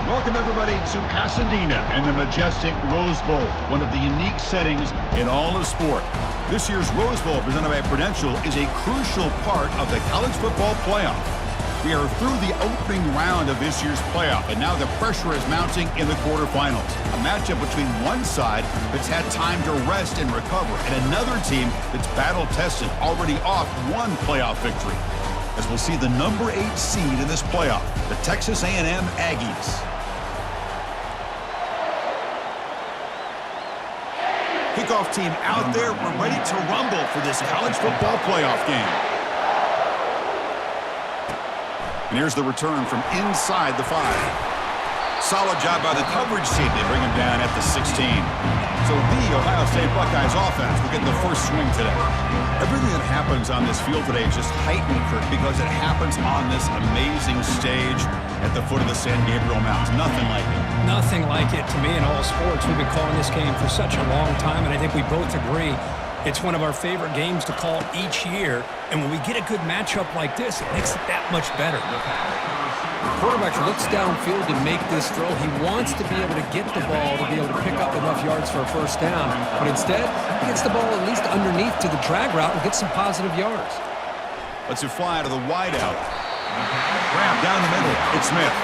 Welcome, everybody, to Pasadena and the majestic Rose Bowl, one of the unique settings in all of sport. This year's Rose Bowl, presented by Prudential, is a crucial part of the college football playoff. We are through the opening round of this year's playoff, and now the pressure is mounting in the quarterfinals. A matchup between one side that's had time to rest and recover, and another team that's battle-tested, already off one playoff victory. As we'll see the number 8 seed in this playoff, the Texas A&M Aggies. Kickoff team out there. We're ready to rumble for this college football playoff game. And here's the return from inside the 5. Solid job by the coverage team. They bring him down at the 16. So the Ohio State Buckeyes offense will get the first swing today. Everything that happens on this field today is just heightened, Kirk, because it happens on this amazing stage at the foot of the San Gabriel Mountains. Nothing like it. Nothing like it to me in all sports. We've been calling this game for such a long time, and I think we both agree it's one of our favorite games to call each year. And when we get a good matchup like this, it makes it that much better. The quarterback looks downfield to make this throw. He wants to be able to get the ball to be able to pick up enough yards for a first down. But instead, he gets the ball at least underneath to the drag route and gets some positive yards. Let's it fly to the wideout. Grab down the middle. It's Smith.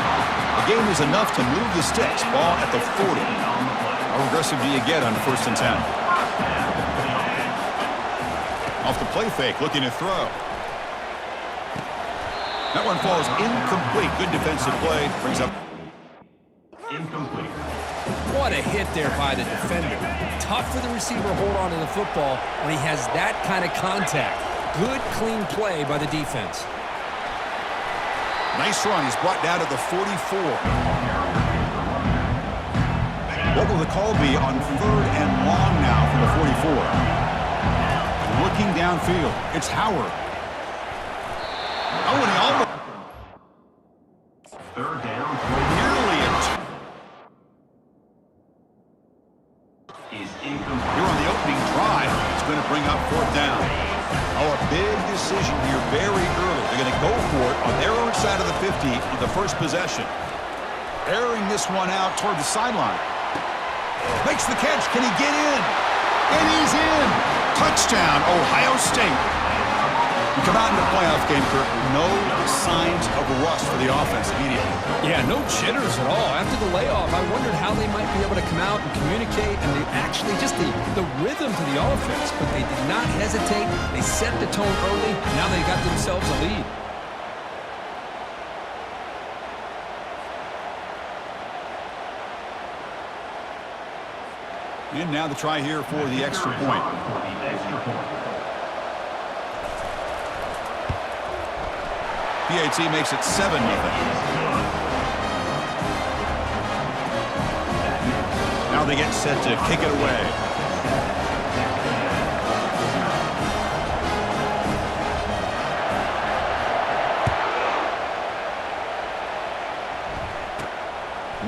The game is enough to move the sticks. Ball at the 40. How aggressive do you get on 1st and 10? Off the play fake, looking to throw. That one falls incomplete. Good defensive play. Brings up incomplete. What a hit there by the defender. Tough for the receiver to hold on to the football when he has that kind of contact. Good, clean play by the defense. Nice run. He's brought down to the 44. What will the call be on 3rd and long now from the 44? Looking downfield. It's Howard. Oh, and he almost... 3rd down. Nearly a... Here on the opening drive, it's going to bring up 4th down. Oh, a big decision here very early. They're going to go for it on their own side of the 50 on the first possession. Airing this one out toward the sideline. Makes the catch. Can he get in? And he's in. Touchdown, Ohio State. You come out in the playoff game, Kirk, no signs of rust for the offense immediately. Yeah, no jitters at all. After the layoff, I wondered how they might be able to come out and communicate, and they actually just the rhythm to the offense, but they did not hesitate. They set the tone early. Now they got themselves a lead. And now the try here for the extra point. PAT makes it 7-0. Now they get set to kick it away.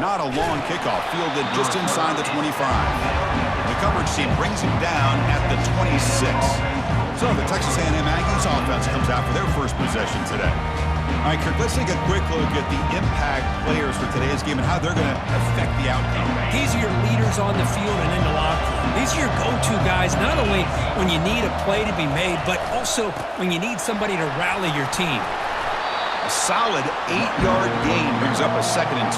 Not a long kickoff, fielded just inside the 25. The coverage team brings him down at the 26. So the Texas A&M Aggies offense comes out for their first possession today. All right, Kirk, let's take a quick look at the impact players for today's game and how they're going to affect the outcome. These are your leaders on the field and in the locker room. These are your go-to guys, not only when you need a play to be made, but also when you need somebody to rally your team. A solid 8-yard gain brings up a 2nd and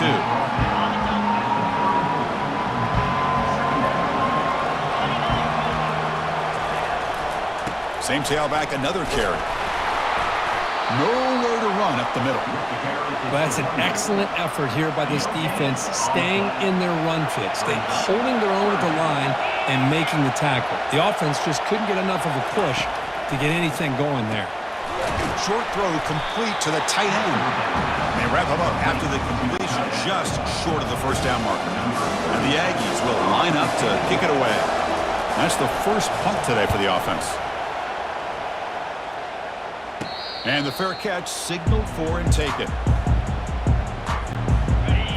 2. Same tailback, another carry. Nowhere to run up the middle. Well, that's an excellent effort here by this defense, staying in their run fit, holding their own at the line and making the tackle. The offense just couldn't get enough of a push to get anything going there. Short throw complete to the tight end. They wrap him up after the completion, just short of the first down marker. And the Aggies will line up to kick it away. That's the first punt today for the offense. And the fair catch signaled for and taken.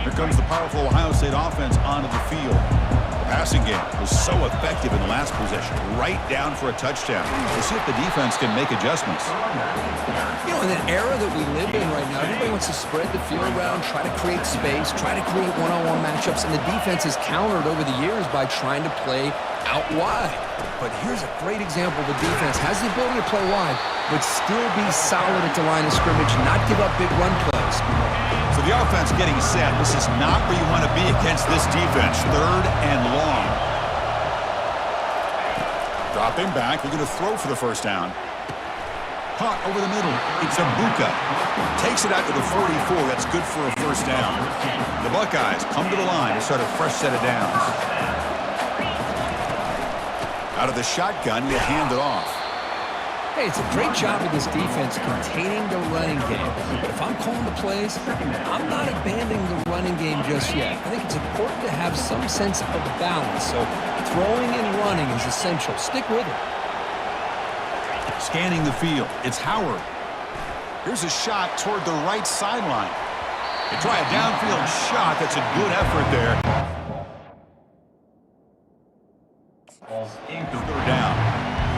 Here comes the powerful Ohio State offense onto the field. The passing game was so effective in the last possession, right down for a touchdown. We'll see if the defense can make adjustments. You know, in the era that we live in right now, everybody wants to spread the field around, try to create space, try to create one-on-one matchups, and the defense has countered over the years by trying to play out wide. But here's a great example. The defense has the ability to play wide, but still be solid at the line of scrimmage, not give up big run plays. So the offense getting set. This is not where you want to be against this defense. 3rd and long. Dropping back. They're going to throw for the first down. Caught over the middle. It's Ibuka. Takes it out to the 44. That's good for a first down. The Buckeyes come to the line to start a fresh set of downs. Out of the shotgun, you hand it off. Hey, it's a great job of this defense containing the running game. But if I'm calling the plays, I'm not abandoning the running game just yet. I think it's important to have some sense of balance. So throwing and running is essential. Stick with it. Scanning the field. It's Howard. Here's a shot toward the right sideline. They try a downfield shot. That's a good effort there. They're down.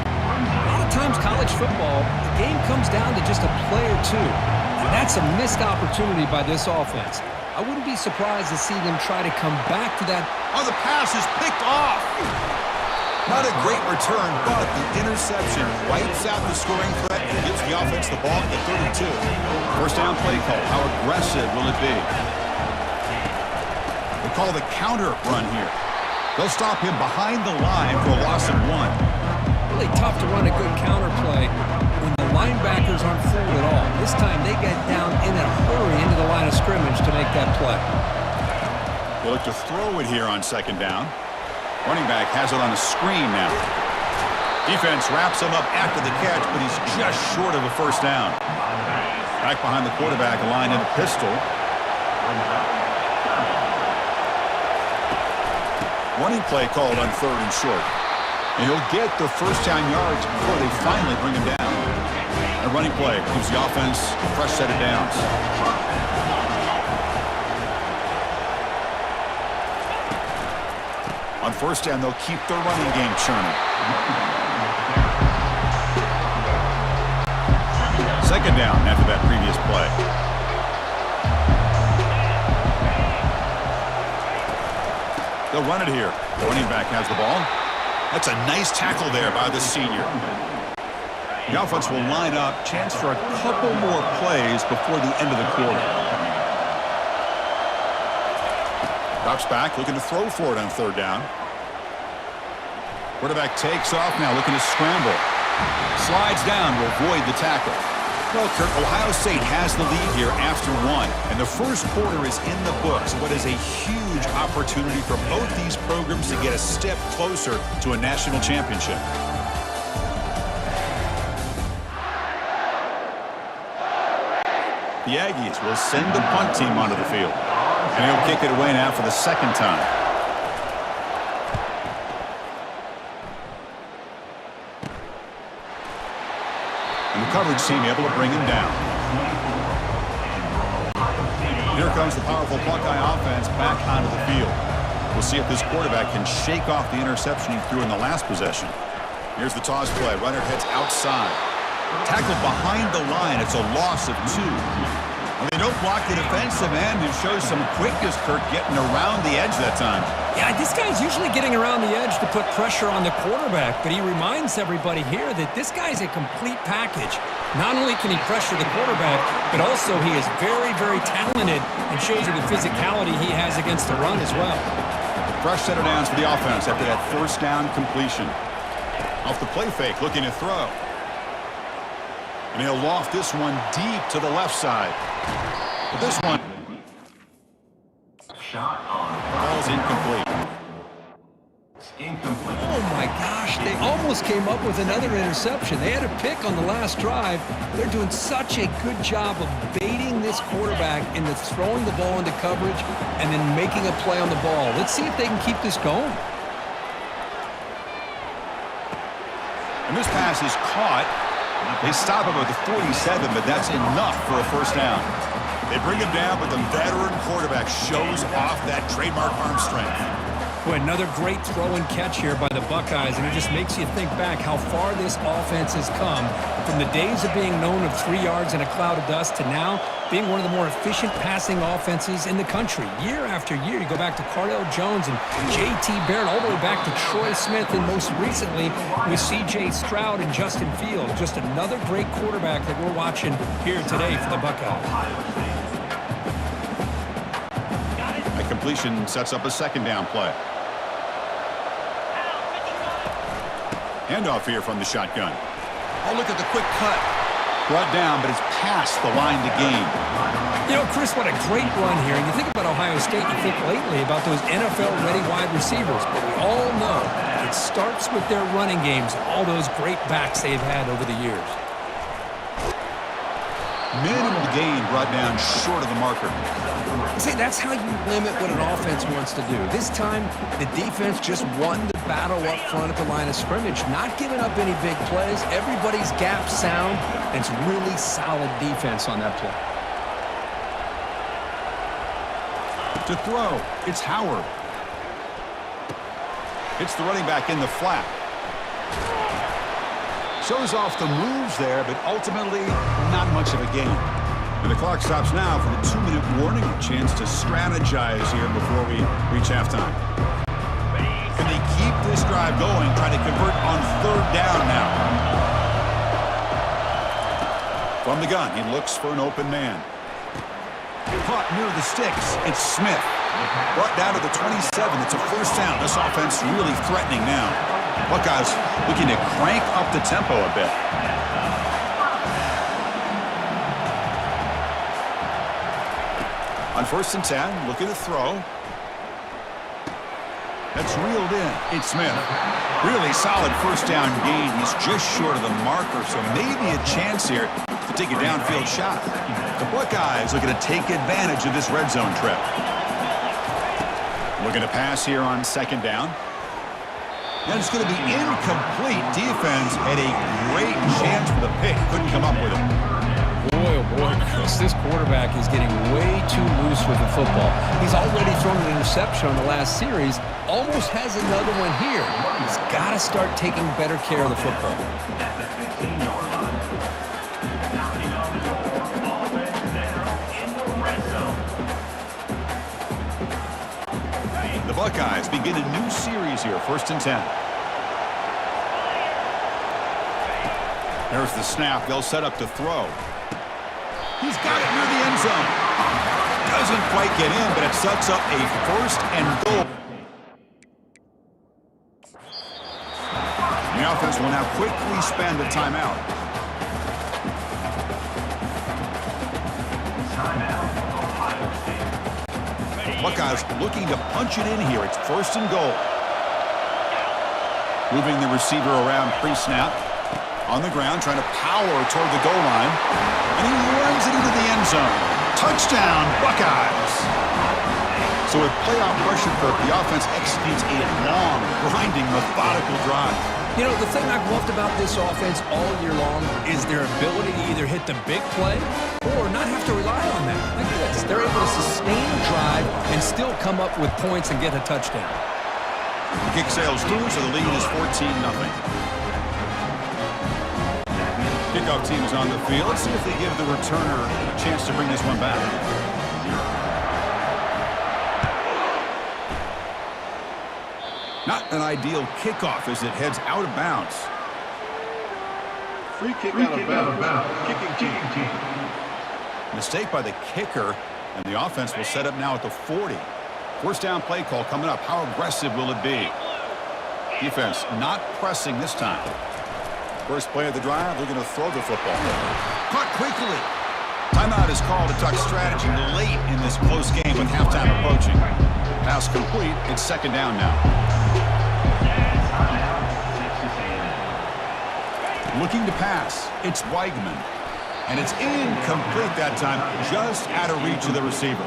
A lot of times college football, the game comes down to just a play or two. And that's a missed opportunity by this offense. I wouldn't be surprised to see them try to come back to that. Oh, the pass is picked off. Not a great return, but the interception wipes out the scoring threat and gives the offense the ball at the 32. First down play call. How aggressive will it be? They call the counter run here. They'll stop him behind the line for a loss of 1. Really tough to run a good counter play when the linebackers aren't fooled at all. This time they get down in a hurry into the line of scrimmage to make that play. They look to throw it here on 2nd down. Running back has it on a screen now. Defense wraps him up after the catch, but he's just short of a first down. Back behind the quarterback, a line in a pistol. Running play called on 3rd and short. And he'll get the first down yards before they finally bring him down. A running play gives the offense a fresh set of downs. On first down, they'll keep their running game churning. 2nd down after that previous play. They'll run it here. The running back has the ball. That's a nice tackle there by the senior. The offense will line up. Chance for a couple more plays before the end of the quarter. Drops back, looking to throw for it on 3rd down. Quarterback takes off now, looking to scramble. Slides down to avoid the tackle. Well, Kirk, Ohio State has the lead here after 1, and the first quarter is in the books. What is a huge opportunity for both these programs to get a step closer to a national championship. The Aggies will send the punt team onto the field. And he'll kick it away now for the 2nd time. And the coverage team able to bring him down. Here comes the powerful Buckeye offense back onto the field. We'll see if this quarterback can shake off the interception he threw in the last possession. Here's the toss play. Runner heads outside. Tackled behind the line. It's a loss of 2. don't block the defensive end and shows some quickness, Kirk, getting around the edge that time. Yeah, this guy's usually getting around the edge to put pressure on the quarterback, but he reminds everybody here that this guy's a complete package. Not only can he pressure the quarterback, but also he is very, very talented and shows you the physicality he has against the run as well. Fresh set of downs for the offense after that first down completion. Off the play fake, looking to throw. And he'll loft this one deep to the left side. But this one falls incomplete. Oh my gosh, they almost came up with another interception. They had a pick on the last drive. They're doing such a good job of baiting this quarterback into throwing the ball into coverage and then making a play on the ball. Let's see if they can keep this going. And this pass is caught. They stop him at the 47, but that's enough for a first down. They bring him down, but the veteran quarterback shows off that trademark arm strength. Boy, another great throw and catch here by the Buckeyes, and it just makes you think back how far this offense has come from the days of being known of 3 yards in a cloud of dust to now being one of the more efficient passing offenses in the country. Year after year, you go back to Cardell Jones and J.T. Barrett, all the way back to Troy Smith, and most recently with C.J. Stroud and Justin Fields. Just another great quarterback that we're watching here today for the Buckeyes. That completion sets up a second down play. Handoff here from the shotgun. Oh, look at the quick cut. Brought down, but it's past the line to gain. You know, Chris, what a great run here. And you think about Ohio State, you think lately about those NFL-ready wide receivers. But we all know it starts with their running games, all those great backs they've had over the years. Minimal gain brought down short of the marker. See, that's how you limit what an offense wants to do. This time, the defense just won the battle up front at the line of scrimmage, not giving up any big plays. Everybody's gap sound, and it's really solid defense on that play. To throw, it's Howard. It's the running back in the flat. Shows off the moves there, but ultimately not much of a gain. And the clock stops now for the 2-minute warning. A chance to strategize here before we reach halftime. Can they keep this drive going, trying to convert on third down now? From the gun, he looks for an open man. Caught near the sticks. It's Smith. Brought down to the 27. It's a first down. This offense really threatening now. Buckeyes looking to crank up the tempo a bit. On 1st and 10, looking to throw. That's reeled in. It's Smith. Really solid first down gain. He's just short of the marker, so maybe a chance here to take a downfield shot. The Buckeyes looking to take advantage of this red zone trip. Looking to pass here on 2nd down. And it's going to be incomplete. Defense had a great chance for the pick. Couldn't come up with it. Boy, oh boy, Chris, this quarterback is getting way too loose with the football. He's already thrown an interception on the last series. Almost has another one here. He's got to start taking better care of the football. The Buckeyes begin a new series here, 1st and 10. There's the snap. They'll set up to throw. He's got it near the end zone. Doesn't quite get in, but it sets up a 1st and goal. The offense will now quickly spend a timeout. Buckeyes looking to punch it in here. It's 1st and goal. Moving the receiver around pre-snap. On the ground, trying to power toward the goal line. And he runs it into the end zone. Touchdown, Buckeyes! So with playoff pressure, the offense executes a long, grinding, methodical drive. You know, the thing I've loved about this offense all year long is their ability to either hit the big play or not have to rely on that. Like this. They're able to sustain a drive and still come up with points and get a touchdown. The kick sails through, so the lead is 14-0. Kickoff team is on the field. Let's see if they give the returner a chance to bring this one back. Not an ideal kickoff as it heads out of bounds. Free kick out of bounds. Kicking team. Mistake by the kicker, and the offense will set up now at the 40. First down play call coming up. How aggressive will it be? Defense not pressing this time. First play of the drive, they're going to throw the football. Caught quickly. Timeout is called to talk strategy late in this close game with halftime approaching. Pass complete. It's second down now. Looking to pass. It's Weigman. And it's incomplete that time, just out of reach of the receiver.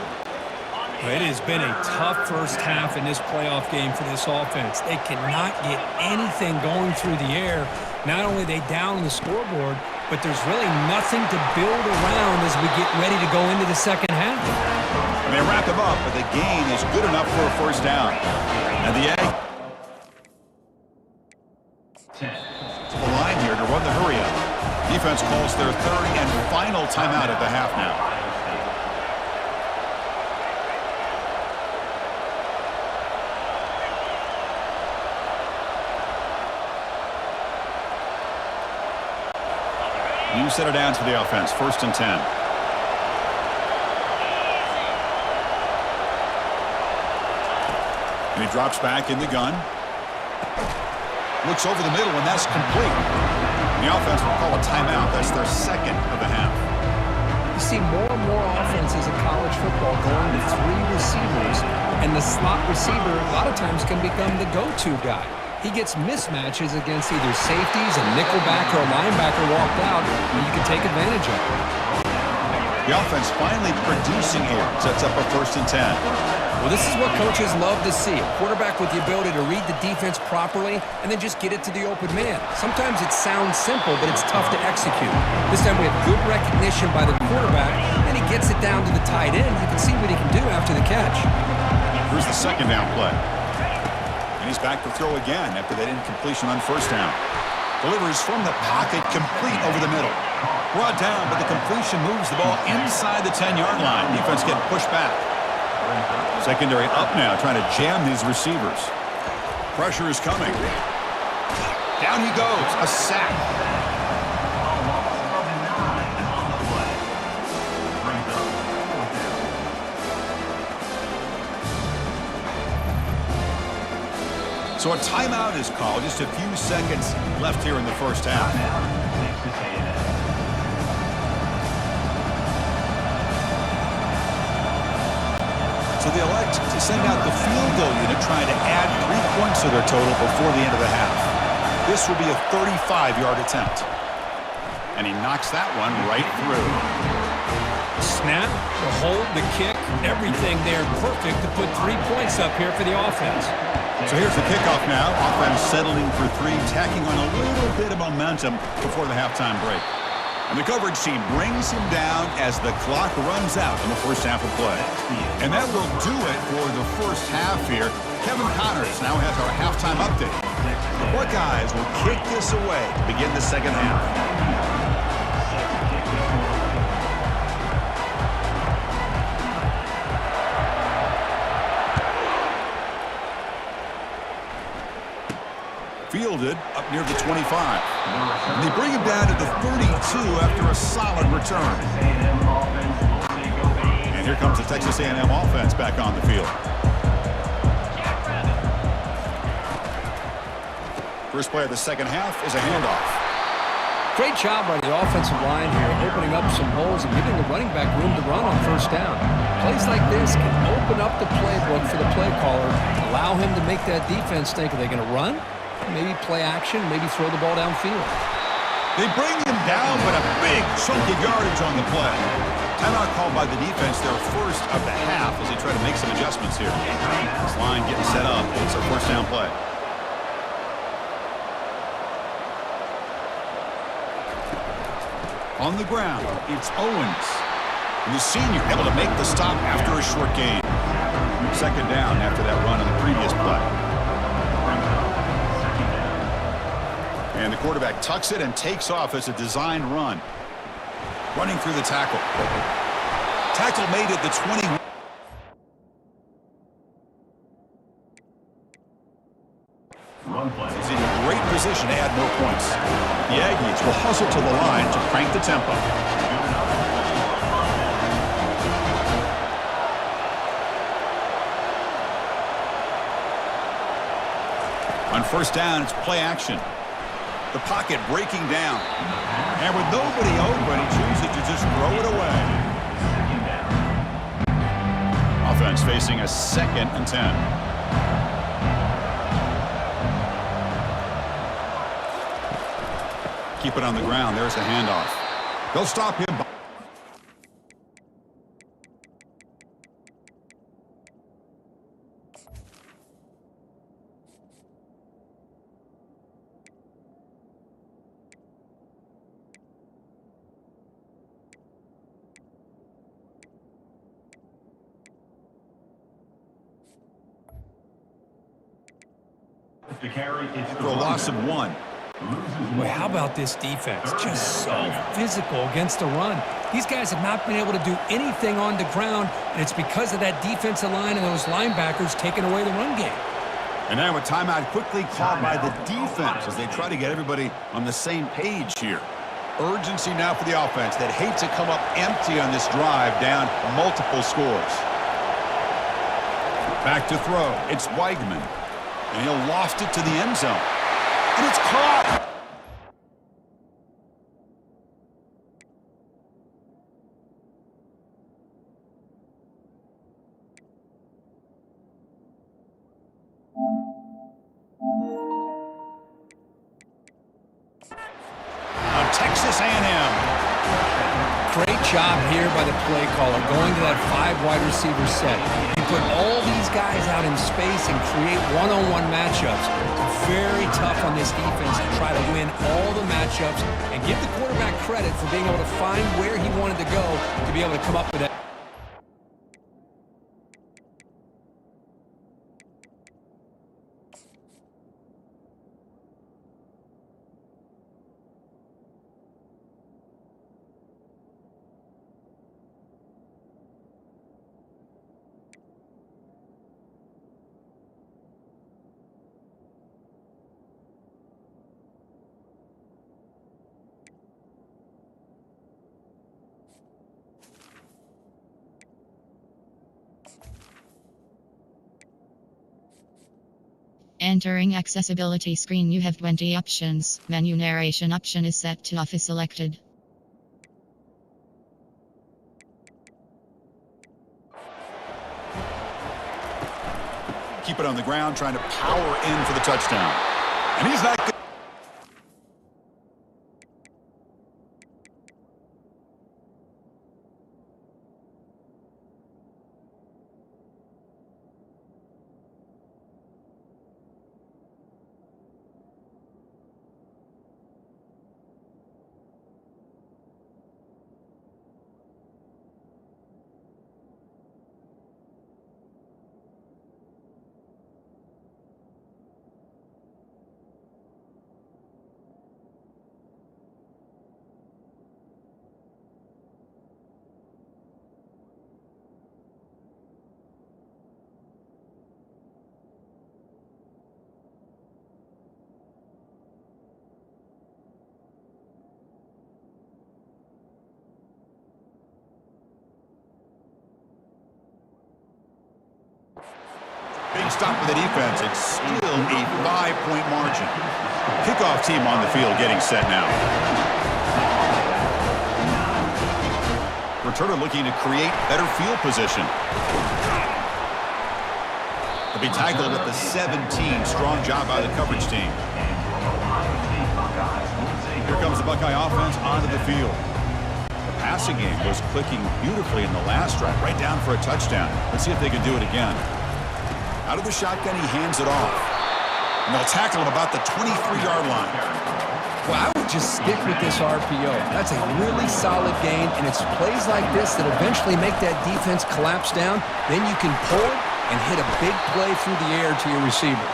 It has been a tough first half in this playoff game for this offense. They cannot get anything going through the air. Not only are they down the scoreboard, but there's really nothing to build around as we get ready to go into the second half. And they wrap him up, but the gain is good enough for a first down. And the Egg to the line here to run the hurry up. Defense calls their third and final timeout at the half now. New set of downs for the offense. First and 10. And he drops back in the gun. Looks over the middle, and that's complete. The offense will call a timeout. That's their second of the half. You see more and more offenses in college football going to three receivers, and the slot receiver a lot of times can become the go-to guy. He gets mismatches against either safeties, a nickelback, or a linebacker walked out, and you can take advantage of it. The offense finally producing here. Sets up a first and 10. Well, this is what coaches love to see. A quarterback with the ability to read the defense properly and then just get it to the open man. Sometimes it sounds simple, but it's tough to execute. This time we have good recognition by the quarterback, and he gets it down to the tight end. You can see what he can do after the catch. Here's the second down play. And he's back to throw again after that incompletion on first down. Delivers from the pocket, complete over the middle. Brought down, but the completion moves the ball inside the 10-yard line. Defense getting pushed back. Secondary up now, trying to jam these receivers. Pressure is coming. Down he goes. A sack. So a timeout is called. Just a few seconds left here in the first half. So they elect to send out the field goal unit, trying to add 3 points to their total before the end of the half. This will be a 35-yard attempt. And he knocks that one right through. Snap, the hold, the kick, everything there perfect to put 3 points up here for the offense. So here's the kickoff now. Offense settling for 3, tacking on a little bit of momentum before the halftime break. And the coverage team brings him down as the clock runs out in the first half of play. And that will do it for the first half here. Kevin Connors now has our halftime update. The Buckeyes will kick this away to begin the second half. Fielded up near the 25. And they bring him down to the 32 after a solid return. And here comes the Texas A&M offense back on the field. First play of the second half is a handoff. Great job by the offensive line here, opening up some holes and giving the running back room to run on first down. Plays like this can open up the playbook for the play caller, allow him to make that defense think, are they going to run? Maybe play action, maybe throw the ball downfield. They bring him down, but a big chunk of yardage on the play. Timeout called by the defense, their first of the half, as they try to make some adjustments here. This line getting set up. It's a first down play. On the ground, it's Owens. And the senior able to make the stop after a short gain. Second down after that run on the previous play. And the quarterback tucks it and takes off as a designed run. Running through the tackle. Tackle made at the 20. He's in a great position to add more points. The Aggies will hustle to the line to crank the tempo. On first down, it's play action. The pocket breaking down. And with nobody open, he chooses to just throw it away. Offense facing a 2nd and 10. Keep it on the ground. There's the handoff. They'll stop him. For a loss of 1. Boy, how about this defense? Just so physical against the run. These guys have not been able to do anything on the ground, and it's because of that defensive line and those linebackers taking away the run game. And now a timeout quickly called by the defense as they try to get everybody on the same page here. Urgency now for the offense that hate to come up empty on this drive down multiple scores. Back to throw. It's Weigman. And he'll loft it to the end zone. And it's caught! On Texas A&M. Great job here by the play caller, going to that 5 wide receiver set. You put all these guys out in space and create one-on-one matchups. It's very tough on this defense to try to win all the matchups and give the quarterback credit for being able to find where he wanted to go to be able to come up with that. Entering accessibility screen, you have 20 options. Menu narration option is set to off is selected. Keep it on the ground, trying to power in for the touchdown. And he's not good. Big stop for the defense. It's still a 5-point margin. Kickoff team on the field getting set now. Returner looking to create better field position. To be tackled at the 17. Strong job by the coverage team. Here comes the Buckeye offense onto the field. The passing game was clicking beautifully in the last drive, right down for a touchdown. Let's see if they can do it again. Out of the shotgun, he hands it off. And they'll tackle him about the 23-yard line. Well, I would just stick with this RPO. That's a really solid gain, and it's plays like this that eventually make that defense collapse down. Then you can pull it and hit a big play through the air to your receiver.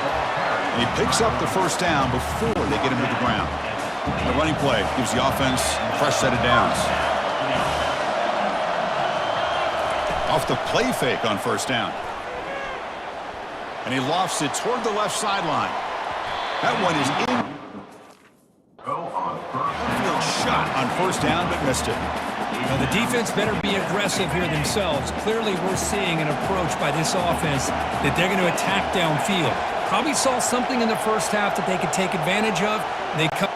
And he picks up the first down before they get him to the ground. The running play gives the offense a fresh set of downs. Off the play fake on first down. And he lofts it toward the left sideline. That one is in. Field shot on first down, but missed it. Now the defense better be aggressive here themselves. Clearly we're seeing an approach by this offense that they're going to attack downfield. Probably saw something in the first half that they could take advantage of. They try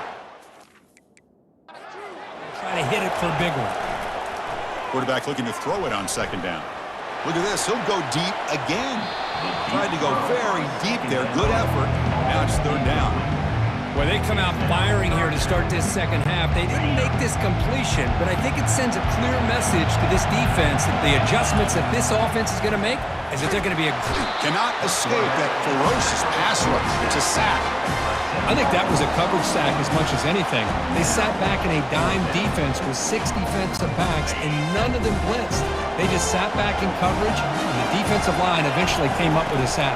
to hit it for a big one. Quarterback looking to throw it on second down. Look at this. He'll go deep again. Tried to go very deep there. Good effort. Now it's third down. Well, they come out firing here to start this second half. They didn't make this completion, but I think it sends a clear message to this defense that the adjustments that this offense is going to make is that they're going to be cannot escape that ferocious pass rush. It's a sack. I think that was a coverage sack as much as anything. They sat back in a dime defense with 6 defensive backs, and none of them blitzed. They just sat back in coverage, and the defensive line eventually came up with a sack.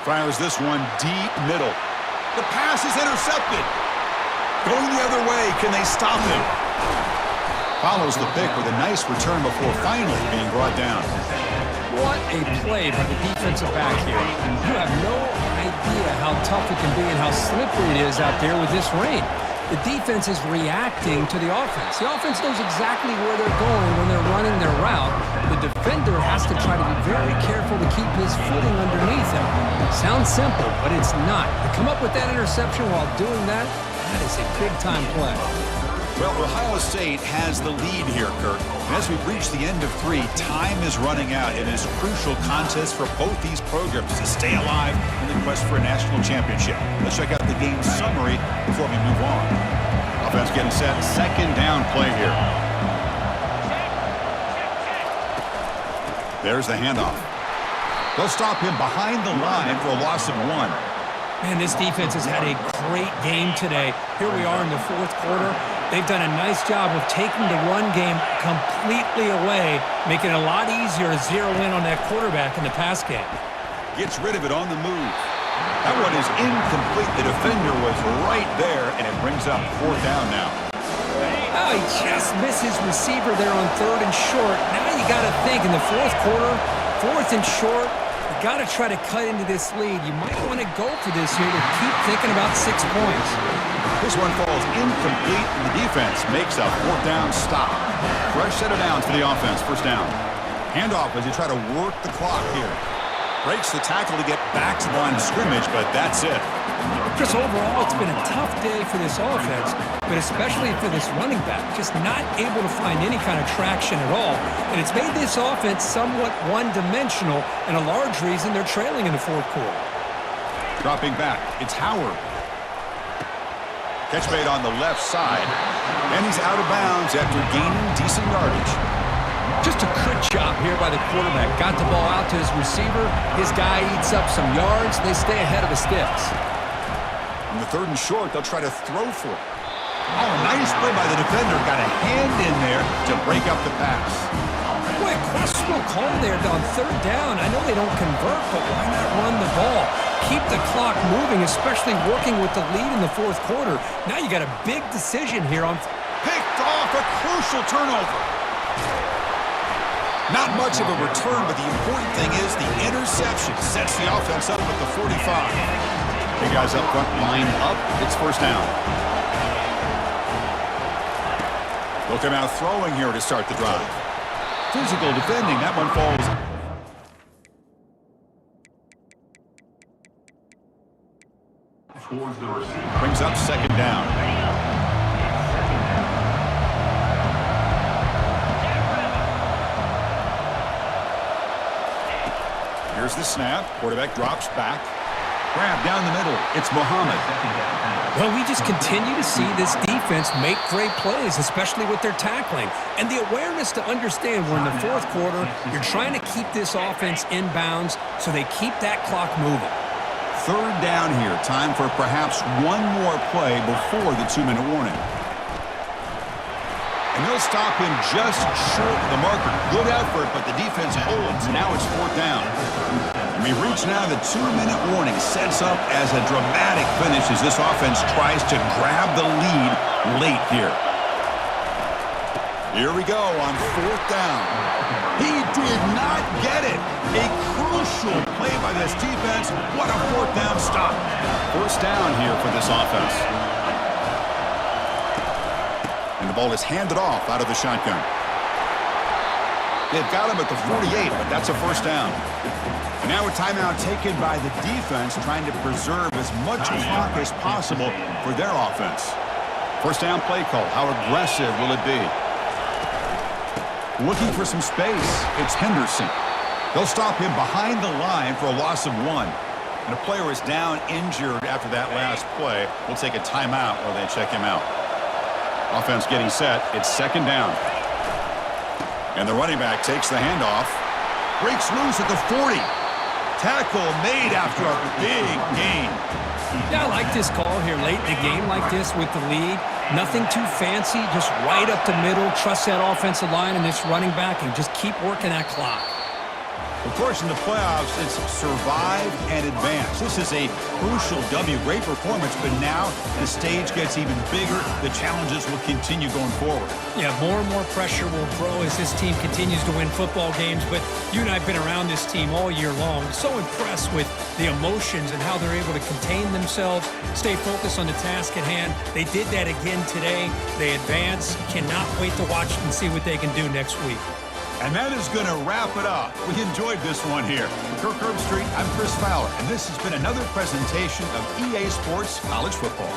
Fires this one deep middle. The pass is intercepted. Going the other way. Can they stop him? Follows the pick with a nice return before finally being brought down. What a play by the defensive back here. You have no idea how tough it can be and how slippery it is out there with this rain. The defense is reacting to the offense. The offense knows exactly where they're going when they're running their route. The defender has to try to be very careful to keep his footing underneath him. Sounds simple, but it's not. To come up with that interception while doing that, that is a big-time play. Well, Ohio State has the lead here, Kirk. And as we've reached the end of 3, time is running out in this crucial contest for both these programs to stay alive in the quest for a national championship. Let's check out the game summary before we move on. Offense getting set. Second down play here. There's the handoff. They'll stop him behind the line for a loss of 1. Man, this defense has had a great game today. Here we are in the fourth quarter. They've done a nice job of taking the run game completely away, making it a lot easier to zero in on that quarterback in the pass game. Gets rid of it on the move. That one is incomplete. The defender was right there, and it brings up fourth down now. Oh, he just missed his receiver there on 3rd and short. Now you got to think in the fourth quarter, 4th and short, you got to try to cut into this lead. You might want to go for this here to keep thinking about 6 points. This one falls incomplete, and the defense makes a fourth down stop. Fresh set of downs for the offense. First down. Handoff as you try to work the clock here. Breaks the tackle to get back to the line of scrimmage, but that's it. Just overall, it's been a tough day for this offense, but especially for this running back, just not able to find any kind of traction at all. And it's made this offense somewhat one-dimensional, and a large reason they're trailing in the fourth quarter. Dropping back, it's Howard. Catch made on the left side, and he's out of bounds after gaining decent yardage. Just a good job here by the quarterback. Got the ball out to his receiver. His guy eats up some yards. They stay ahead of the sticks. On the 3rd and short, they'll try to throw for it. Oh, nice play by the defender. Got a hand in there to break up the pass. Boy, a questionable call there on 3rd down. I know they don't convert, but why not run the ball? Keep the clock moving, especially working with the lead in the fourth quarter. Now you got a big decision here on... Picked off a crucial turnover. Not much of a return, but the important thing is the interception sets the offense up at the 45. Big guys up front, line up. It's first down. They'll come out throwing here to start the drive. Physical defending. That one falls. Brings up second down. Here's the snap. Quarterback drops back. Grab down the middle. It's Muhammad. Well, we just continue to see this defense make great plays, especially with their tackling. And the awareness to understand we're in the fourth quarter, you're trying to keep this offense in bounds so they keep that clock moving. Third down here. Time for perhaps one more play before the 2-minute warning. And they'll stop him just short of the marker. Good effort, but the defense holds. Now it's 4th down. And we've reached now the 2-minute warning. Sets up as a dramatic finish as this offense tries to grab the lead late here. Here we go on 4th down. He did not get it. A crucial play by this defense. What a 4th down stop. 1st down here for this offense. And the ball is handed off out of the shotgun. They've got him at the 48, but that's a 1st down. And now a timeout taken by the defense, trying to preserve as much clock as possible for their offense. 1st down play call. How aggressive will it be? Looking for some space. It's Henderson. They'll stop him behind the line for a loss of 1. And a player is down injured after that last play. We'll take a timeout while they check him out. Offense getting set. It's 2nd down. And the running back takes the handoff. Breaks loose at the 40. Tackle made after a big gain. Yeah, I like this call here late in the game like this with the lead. Nothing too fancy, just right up the middle. Trust that offensive line and this running back and just keep working that clock. Of course, in the playoffs, it's survive and advance. This is a crucial W. Great performance, but now the stage gets even bigger. The challenges will continue going forward. Yeah, more and more pressure will grow as this team continues to win football games, but you and I have been around this team all year long. So impressed with the emotions and how they're able to contain themselves, stay focused on the task at hand. They did that again today. They advance. Cannot wait to watch and see what they can do next week. And that is going to wrap it up. We enjoyed this one here. For Kirk Herbstreit, I'm Chris Fowler, and this has been another presentation of EA Sports College Football.